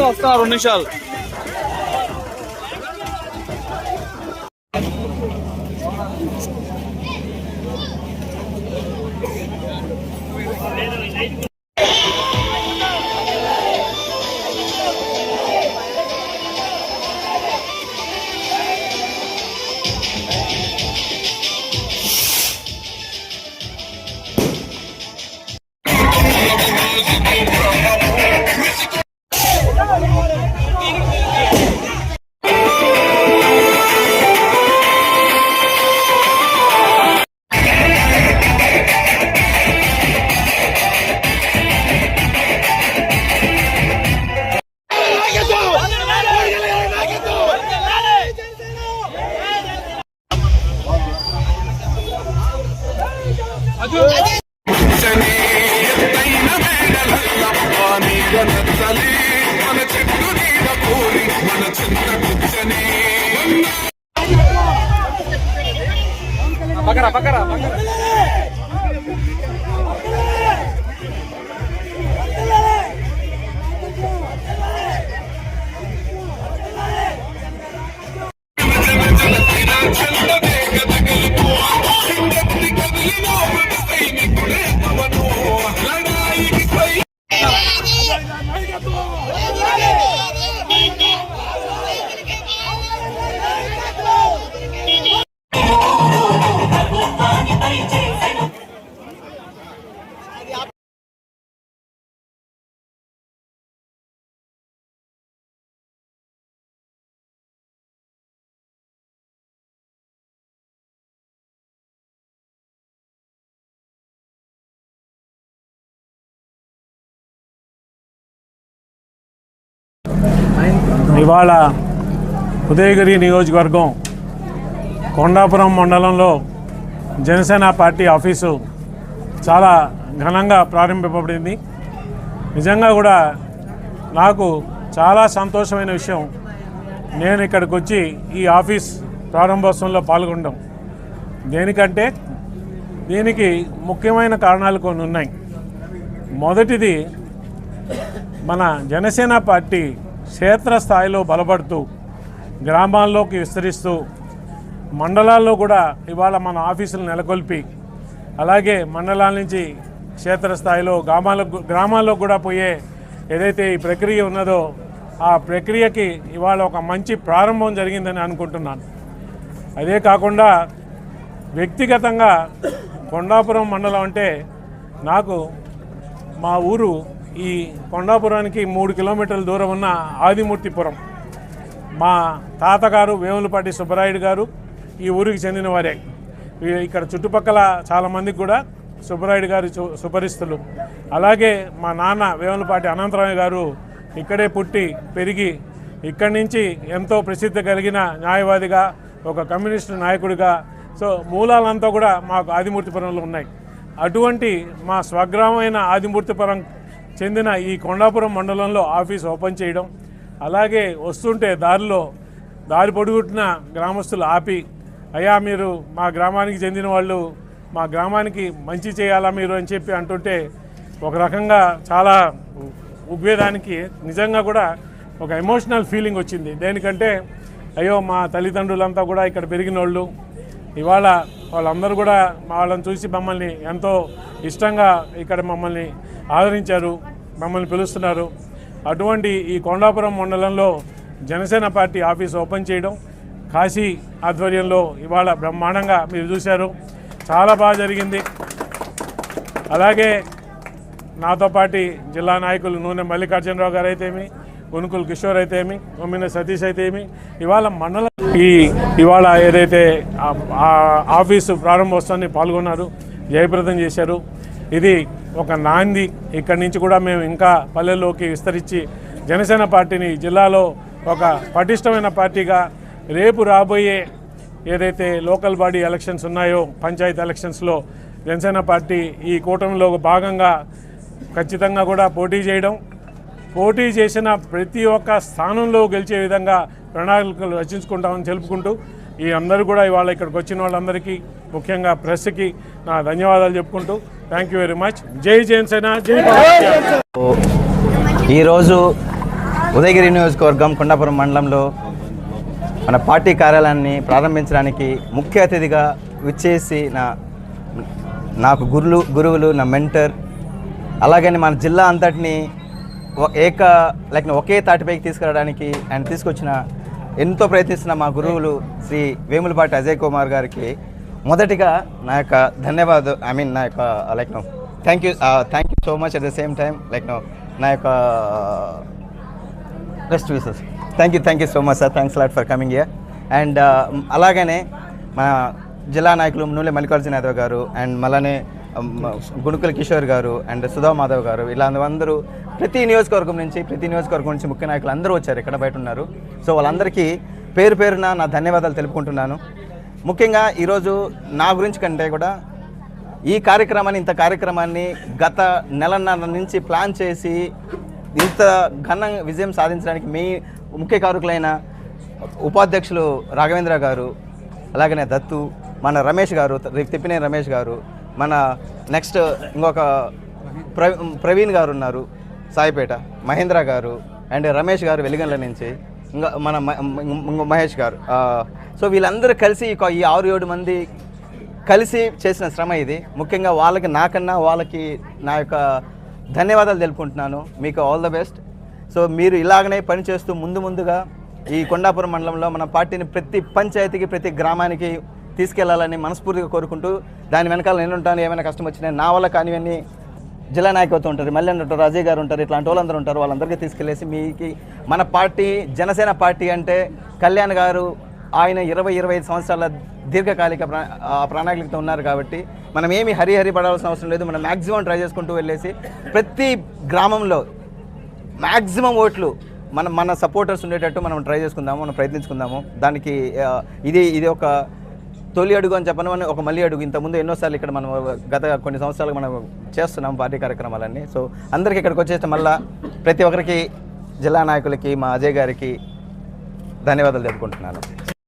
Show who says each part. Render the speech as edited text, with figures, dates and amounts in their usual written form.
Speaker 1: వస్తా 2 నిమిషాలు.
Speaker 2: ఇవాళ ఉదయగిరి నియోజకవర్గం కొండాపురం మండలంలో జనసేన పార్టీ ఆఫీసు చాలా ఘనంగా ప్రారంభింపబడింది. నిజంగా కూడా నాకు చాలా సంతోషమైన విషయం, నేను ఇక్కడికి వచ్చి ఈ ఆఫీస్ ప్రారంభోత్సవంలో పాల్గొనడం. దేనికంటే దీనికి ముఖ్యమైన కారణాలు కొన్ని ఉన్నాయి. మొదటిది, మన జనసేన పార్టీ క్షేత్రస్థాయిలో బలపడుతూ గ్రామాల్లోకి విస్తరిస్తూ మండలాల్లో కూడా ఇవాళ మన ఆఫీసులు నెలకొల్పి, అలాగే మండలాల నుంచి క్షేత్రస్థాయిలో గ్రామాల్లో కూడా పోయే ఏదైతే ఈ ప్రక్రియ ఉన్నదో ఆ ప్రక్రియకి ఇవాళ ఒక మంచి ప్రారంభం జరిగిందని అనుకుంటున్నాను. అదే కాకుండా వ్యక్తిగతంగా కొండాపురం మండలం అంటే నాకు మా ఊరు ఈ కొండాపురానికి 3 కిలోమీటర్ల దూరం ఉన్న ఆదిమూర్తిపురం. మా తాతగారు వేములపాటి సుబ్బరాయుడు గారు ఈ ఊరికి చెందినవారే. ఇక్కడ చుట్టుపక్కల చాలామందికి కూడా సుబ్బరాయుడు గారు సుపరిస్తులు. అలాగే మా నాన్న వేములపాటి అనంతరామయ్య గారు ఇక్కడే పుట్టి పెరిగి ఇక్కడి నుంచి ఎంతో ప్రసిద్ధి కలిగిన న్యాయవాదిగా, ఒక కమ్యూనిస్టు నాయకుడిగా, సో మూలాలంతా కూడా మాకు ఆదిమూర్తిపురంలో ఉన్నాయి. అటువంటి మా స్వగ్రామైన ఆదిమూర్తిపురం చెందిన ఈ కొండాపురం మండలంలో ఆఫీస్ ఓపెన్ చేయడం, అలాగే వస్తుంటే దారి పొడుగుట్టిన గ్రామస్తులు ఆపి, అయ్యా మీరు మా గ్రామానికి చెందిన వాళ్ళు, మా గ్రామానికి మంచి చేయాలా మీరు అని చెప్పి అంటుంటే ఒక రకంగా చాలా ఉద్వేదానికి నిజంగా కూడా ఒక ఎమోషనల్ ఫీలింగ్ వచ్చింది. దేనికంటే అయ్యో మా తల్లిదండ్రులంతా కూడా ఇక్కడ పెరిగిన వాళ్ళు, ఇవాళ వాళ్ళందరూ కూడా వాళ్ళని చూసి మమ్మల్ని ఎంతో ఇష్టంగా ఇక్కడ మమ్మల్ని ఆదరించారు, మమ్మల్ని పిలుస్తున్నారు. అటువంటి ఈ కొండాపురం మండలంలో జనసేన పార్టీ ఆఫీస్ ఓపెన్ చేయడం, కాశీ ఆధ్వర్యంలో ఇవాళ బ్రహ్మాండంగా మీరు చూశారు, చాలా బాగా జరిగింది. అలాగే నాతో పాటు జిల్లా నాయకులు నూనె మల్లికార్జునరావు గారు అయితేమి, ఉనుకుల కిషోర్ అయితేమి, కొమ్మిన సతీష్ అయితేమి, ఇవాళ మండలం ఇవాళ ఏదైతే ఆఫీసు ప్రారంభోత్సవాన్ని పాల్గొన్నారు, జయప్రదం చేశారు. ఇది ఒక నాంది. ఇక్కడి నుంచి కూడా మేము ఇంకా పల్లెల్లోకి విస్తరించి జనసేన పార్టీని జిల్లాలో ఒక పటిష్టమైన పార్టీగా రేపు రాబోయే ఏదైతే లోకల్ బాడీ ఎలక్షన్స్ ఉన్నాయో, పంచాయతీ ఎలక్షన్స్లో జనసేన పార్టీ ఈ కూటమిలో భాగంగా ఖచ్చితంగా కూడా పోటీ చేసిన ప్రతి ఒక్క స్థానంలో గెలిచే విధంగా ప్రణాళికలు రచించుకుంటామని తెలుపుకుంటూ ఈ అందరూ కూడా ఇవాళ ఇక్కడికి వచ్చిన వాళ్ళందరికీ, ముఖ్యంగా ప్రెస్కి నా ధన్యవాదాలు చెప్పుకుంటూ థ్యాంక్ యూ వెరీ మచ్. జై జనసేన, జై భారత్.
Speaker 3: ఈరోజు
Speaker 1: ఉదయగిరి నియోజకవర్గం కొండాపురం మండలంలో మన పార్టీ కార్యాలయాన్ని ప్రారంభించడానికి ముఖ్య అతిథిగా విచ్చేసి నాకు గురువులు నా మెంటర్, అలాగని మన జిల్లా అంతటిని ఒకే తాటిపైకి తీసుకురావడానికి ఆయన తీసుకొచ్చిన ఎంతో ప్రయత్నిస్తున్న మా గురువులు శ్రీ వేములపాటి అజయ్ కుమార్ గారికి మొదటిగా నా యొక్క ధన్యవాదాలు. నా యొక్క thank you so much. At the same time నా యొక్క best wishes. Thank you so much sir. Thanks lot for coming here. And అలాగనే మన జిల్లా నాయకులు నూనె మల్లికార్జున యాదవ్ గారు అండ్ మళ్ళీ గుణుకుల కిషోర్ గారు అండ్ సుధా మాధవ్ గారు, ఇలా అందరూ ప్రతి నియోజకవర్గం నుంచి ముఖ్య నాయకులు అందరూ వచ్చారు, ఇక్కడ బయట ఉన్నారు. సో వాళ్ళందరికీ పేరున నా ధన్యవాదాలు తెలుపుకుంటున్నాను. ముఖ్యంగా ఈరోజు నా గురించి కంటే కూడా ఇంత కార్యక్రమాన్ని గత నెలన్నర నుంచి ప్లాన్ చేసి ఇంత ఘన విజయం సాధించడానికి ముఖ్య కారకులైన ఉపాధ్యక్షులు రాఘవేంద్ర గారు, అలాగనే దత్తు, మన రమేష్ గారు, తిప్పినేని రమేష్ గారు, మన నెక్స్ట్ ఇంకొక ప్రవీణ్ గారు ఉన్నారు సాయిపేట, మహేంద్ర గారు అండ్ రమేష్ గారు వెలిగండ్ల నుంచి, ఇంకా మన మహేష్ గారు. సో వీళ్ళందరూ కలిసి ఈ 6-7 మంది కలిసి చేసిన శ్రమ ఇది. ముఖ్యంగా వాళ్ళకి నా యొక్క ధన్యవాదాలు తెలుపుకుంటున్నాను. మీకు ఆల్ ద బెస్ట్. సో మీరు ఇలాగనే పనిచేస్తూ ముందుగా ఈ కొండాపురం మండలంలో మన పార్టీని ప్రతి పంచాయతీకి, ప్రతి గ్రామానికి తీసుకెళ్లాలని మనస్ఫూర్తిగా కోరుకుంటూ, దాని వెనకాల నేను ఉంటాను. ఏమైనా కష్టం వచ్చినా నా వల్ల కానివన్నీ జిల్లా నాయకత్వం ఉంటారు, మళ్ళీ ఉంటారు, అజయ్ గారు ఉంటారు, ఇట్లాంటి వాళ్ళందరూ ఉంటారు. వాళ్ళందరికీ తీసుకెళ్ళేసి మీకు మన పార్టీ జనసేన పార్టీ అంటే కళ్యాణ్ గారు ఆయన 20-25 సంవత్సరాల దీర్ఘకాలిక ప్రణాళికతో ఉన్నారు కాబట్టి మనం ఏమి హరి పడాల్సిన అవసరం లేదు. మనం మ్యాక్సిమం ట్రై చేసుకుంటూ వెళ్ళేసి ప్రతి గ్రామంలో మ్యాక్సిమం ఓట్లు మన సపోర్టర్స్ ఉండేటట్టు మనం ట్రై చేసుకుందాము, మనం ప్రయత్నించుకుందాము. దానికి ఇది ఒక తొలి అడుగు అని చెప్పను, ఒక మళ్ళీ అడుగు. ఇంతకుముందు ఎన్నోసార్లు ఇక్కడ మనం గత కొన్ని సంవత్సరాలు మనం చేస్తున్నాం పార్టీ కార్యక్రమాలన్నీ. సో అందరికీ ఇక్కడికి వచ్చేస్తే మళ్ళీ ప్రతి ఒక్కరికి జిల్లా నాయకులకి, మా అజయ్ గారికి ధన్యవాదాలు తెలుపుకుంటున్నాను.